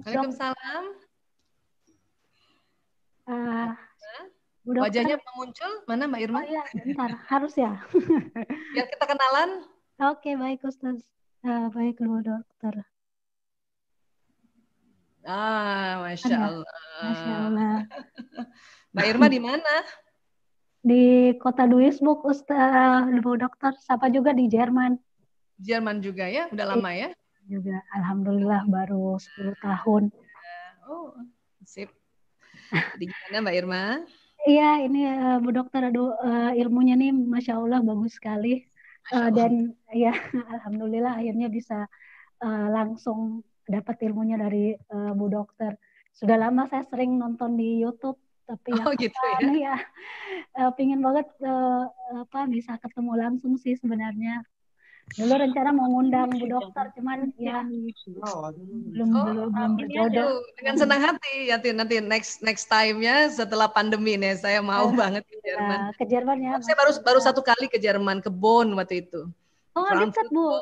Waalaikumsalam. Bu Dokter. Wajahnya muncul, mana Mbak Irma? Oh iya, bentar, harus ya. Biar kita kenalan. Oke, baik Ustaz. Baik Bu Dokter. Masya Allah. Masya Allah. Mbak Irma di mana? Di kota Duisburg, Ustaz, Bu Dokter. Sapa juga di Jerman. Jerman juga ya? Udah lama ya? Juga, alhamdulillah baru 10 tahun. Oh, sip. Jadi gimana Mbak Irma? Iya, ini Bu Dokter, ilmunya nih Masya Allah bagus sekali. Dan ya, alhamdulillah akhirnya bisa langsung dapat ilmunya dari Bu Dokter. Sudah lama saya sering nonton di YouTube, tapi gitu ya, pingin banget bisa ketemu langsung sih sebenarnya. Dulu rencana mau ngundang Bu Dokter, cuman ya belum berjodoh. Dengan senang hati, nanti next time-nya setelah pandemi nih, saya mau banget ke Jerman. Ke Jerman ya. Saya baru satu kali ke Jerman, ke Bonn waktu itu. Oh, dekat Bu.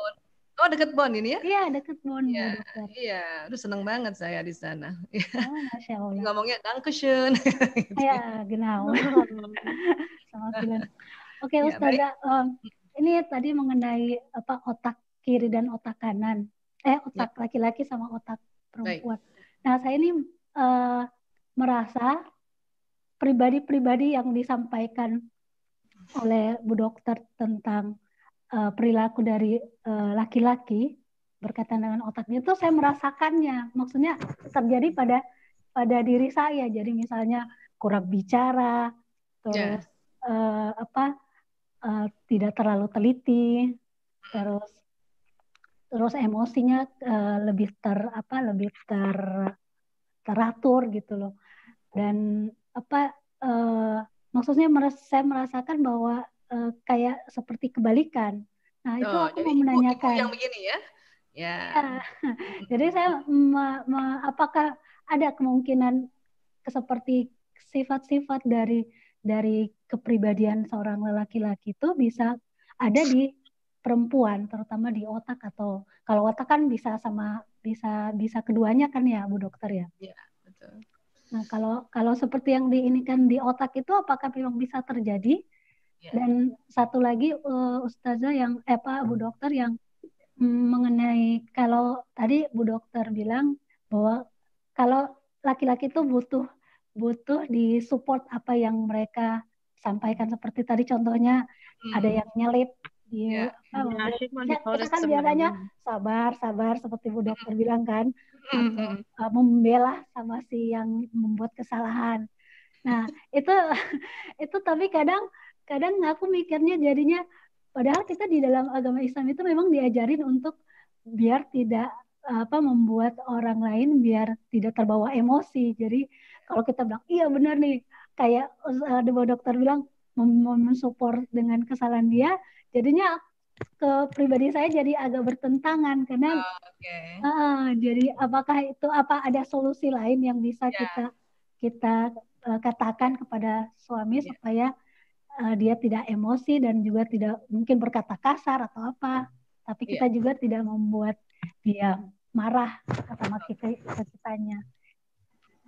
Oh, dekat Bonn ini ya? Iya, dekat Bonn, Bu Dokter. Iya, aduh senang banget saya di sana. Oh, Masya Allah. Ngomongnya Dankeschön. Ya, genau. Sama bilang. Oke, Ustazah, ini tadi mengenai otak kiri dan otak kanan. Otak laki-laki sama otak perempuan. Baik. Nah, saya ini merasa pribadi-pribadi yang disampaikan oleh Bu Dokter tentang perilaku dari laki-laki berkaitan dengan otaknya itu saya merasakannya. Maksudnya terjadi pada diri saya. Jadi misalnya kurang bicara, terus tidak terlalu teliti, terus emosinya lebih teratur gitu loh. Dan maksudnya saya merasakan bahwa kayak seperti kebalikan. Nah, itu aku mau menanyakan. Ibu yang begini ya? Ya. Jadi saya apakah ada kemungkinan seperti sifat-sifat dari kepribadian seorang laki-laki itu bisa ada di perempuan, terutama di otak, atau kalau otak kan bisa keduanya kan ya Bu Dokter ya? Iya, betul. Nah, kalau seperti yang diinikan di otak itu apakah memang bisa terjadi? Dan satu lagi Ustazah Bu Dokter yang mengenai kalau tadi Bu Dokter bilang bahwa kalau laki-laki itu butuh disupport apa yang mereka sampaikan, seperti tadi contohnya ada yang nyelip kita kan biasanya sabar seperti Bu Dokter bilang kan, atau membela sama si yang membuat kesalahan. Nah, itu tapi kadang aku mikirnya jadinya padahal kita di dalam agama Islam itu memang diajarin untuk biar tidak membuat orang lain biar tidak terbawa emosi. Jadi kalau kita bilang iya benar nih, kayak Bu Dokter bilang mensupport dengan kesalahan dia, jadinya ke pribadi saya jadi agak bertentangan karena jadi apakah itu ada solusi lain yang bisa kita katakan kepada suami supaya dia tidak emosi dan juga tidak mungkin berkata kasar atau apa, tapi kita juga tidak membuat dia marah sama kitanya.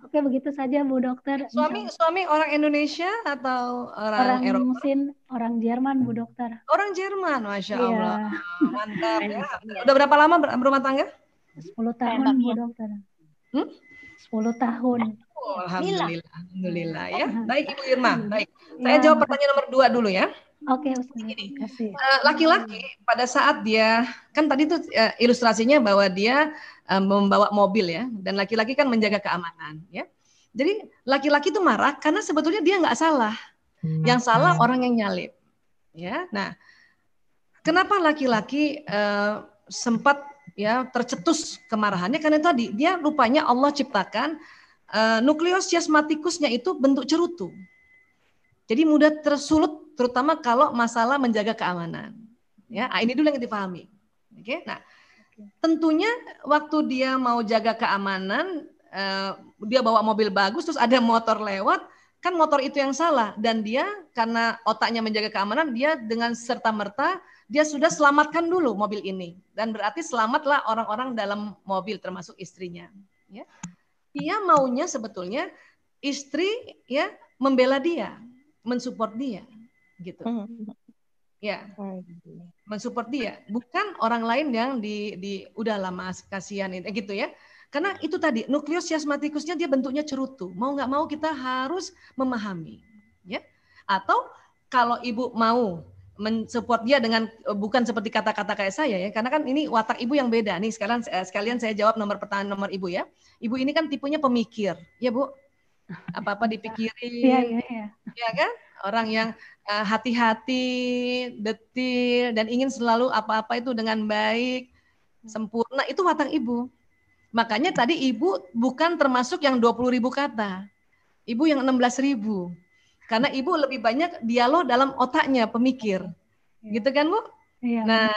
Oke, begitu saja Bu Dokter. Suami orang Indonesia atau orang Eropa? Orang Jerman Bu Dokter. Orang Jerman, Masya Allah. Mantap ya. Udah berapa lama berumah tangga? 10 tahun Bu Dokter. 10 tahun. Oh, Alhamdulillah ya. Baik Ibu Irma, baik. Saya jawab pertanyaan nomor 2 dulu ya. Oke, laki-laki pada saat dia kan tadi tuh ilustrasinya bahwa dia membawa mobil ya, dan laki-laki kan menjaga keamanan ya. Jadi laki-laki tuh marah karena sebetulnya dia nggak salah, yang salah orang yang nyalip ya. Nah, kenapa laki-laki sempat ya tercetus kemarahannya? Karena tadi dia rupanya Allah ciptakan nukleus chiasmatikusnya itu bentuk cerutu. Jadi mudah tersulut, terutama kalau masalah menjaga keamanan. Ya, ini dulu yang dipahami. Oke, nah tentunya waktu dia mau jaga keamanan, dia bawa mobil bagus, terus ada motor lewat, kan motor itu yang salah, dan dia karena otaknya menjaga keamanan, dia dengan serta-merta dia sudah selamatkan dulu mobil ini, dan berarti selamatlah orang-orang dalam mobil termasuk istrinya. Ya. Dia maunya sebetulnya istri ya membela dia, mensupport dia, gitu. Ya, mensupport dia, bukan orang lain yang udah lama kasihan gitu ya. Karena itu tadi nukleus chiasmatikusnya dia bentuknya cerutu. Mau nggak mau kita harus memahami, ya. Atau kalau ibu mau mensupport dia dengan bukan seperti kata-kata kayak saya ya, karena kan ini watak ibu yang beda nih. Sekalian saya jawab pertanyaan nomor ibu ya. Ibu ini kan tipenya pemikir, ya Bu. Apa-apa dipikirin, ya kan? Orang yang hati-hati, detil, dan ingin selalu apa-apa itu dengan baik, sempurna. Itu watak ibu. Makanya tadi ibu bukan termasuk yang 20.000 kata. Ibu yang 16.000. Karena ibu lebih banyak dialog dalam otaknya, pemikir. Gitu kan, Bu? Nah,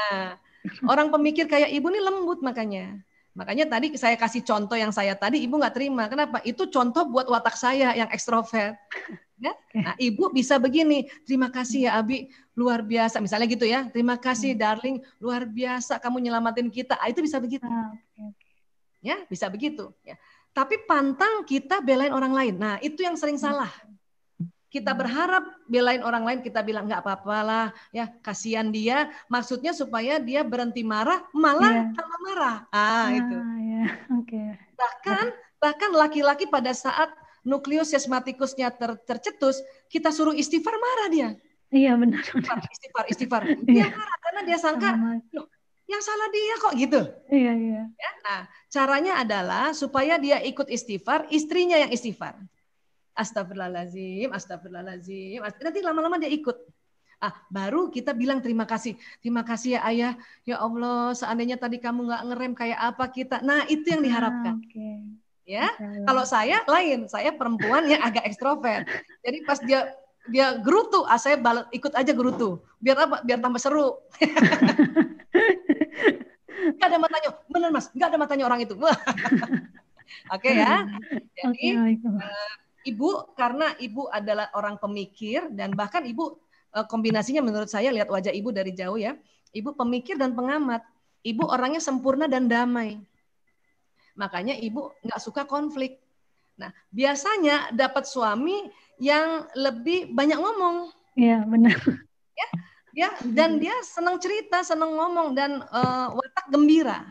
orang pemikir kayak ibu nih lembut makanya. Makanya tadi saya kasih contoh yang saya tadi, ibu nggak terima. Kenapa? Itu contoh buat watak saya yang ekstrovert. Ya? Nah, ibu bisa begini, terima kasih ya Abi, luar biasa. Misalnya gitu ya, terima kasih darling, luar biasa kamu nyelamatin kita. Itu bisa begitu. Ya, bisa begitu. Ya. Tapi pantang kita belain orang lain. Nah, itu yang sering salah. Kita berharap belain orang lain, kita bilang nggak apa-apalah, ya kasihan dia. Maksudnya supaya dia berhenti marah, malah tambah marah. Itu. Bahkan laki-laki pada saat nukleus chiasmatikusnya tercetus, kita suruh istighfar, marah dia. Iya benar. Istighfar. Dia marah karena dia sangka, loh, yang salah dia kok gitu. Iya. Ya, nah, caranya adalah supaya dia ikut istighfar, istrinya yang istighfar. Astagfirullahaladzim. Nanti lama-lama dia ikut. Baru kita bilang terima kasih. Terima kasih ya ayah. Ya Allah, seandainya tadi kamu nggak ngerem kayak apa kita. Nah, itu yang diharapkan. Ya, kalau saya lain. Saya perempuan yang agak ekstrovert. Jadi pas dia gerutu, saya ikut aja gerutu. Biar apa? Biar tambah seru. Nggak ada matanya. Bener Mas, nggak ada matanya orang itu. Oke ya. Jadi ibu, karena ibu adalah orang pemikir dan bahkan ibu kombinasinya menurut saya, lihat wajah ibu dari jauh ya, ibu pemikir dan pengamat. Ibu orangnya sempurna dan damai. Makanya ibu nggak suka konflik. Nah, biasanya dapat suami yang lebih banyak ngomong. Iya, benar. Ya, dan dia senang cerita, senang ngomong dan watak gembira.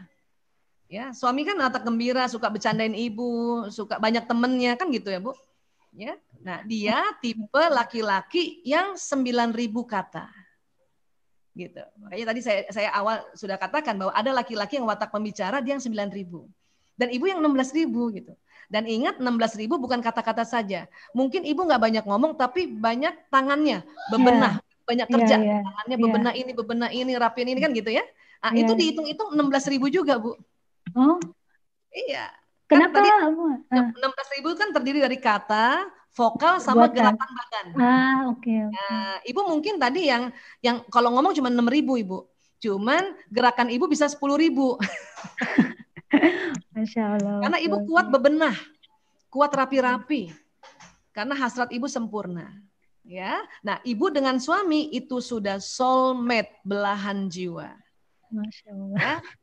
Ya, suami kan watak gembira, suka bercandain ibu, suka banyak temennya kan gitu ya, Bu. Ya. Nah, dia tipe laki-laki yang 9.000 kata. Gitu. Makanya tadi saya awal sudah katakan bahwa ada laki-laki yang watak pembicara, dia yang 9.000. Dan ibu yang 16.000 gitu. Dan ingat 16.000 bukan kata-kata saja. Mungkin ibu nggak banyak ngomong, tapi banyak tangannya, bebenah, banyak kerja. Tangannya bebenah ini, rapiin ini kan gitu ya. Nah, itu dihitung-hitung 16.000 juga, Bu. Oh. Iya. Kenapa? Kan tadi 16.000 kan terdiri dari kata, vokal sama gerakan badan. Oke. Nah, ibu mungkin tadi yang kalau ngomong cuma 6.000 ibu. Cuman gerakan ibu bisa 10.000. Masya Allah. Karena ibu kuat bebenah, kuat rapi-rapi. Karena hasrat ibu sempurna. Ya. Nah, ibu dengan suami itu sudah soulmate, belahan jiwa. Masya Allah.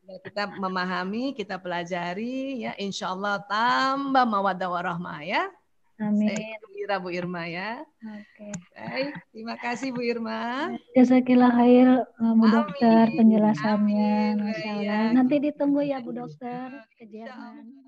Ya, kita memahami, kita pelajari, ya, insya Allah tambah mawaddah warahmah ya. Amin. Saya gembira Bu Irma ya. Oke. Baik, terima kasih Bu Irma. Jazakillah khair Bu Dokter penjelasannya. Amin. Masya Allah. Nanti ditunggu ya Bu Dokter ke Jerman.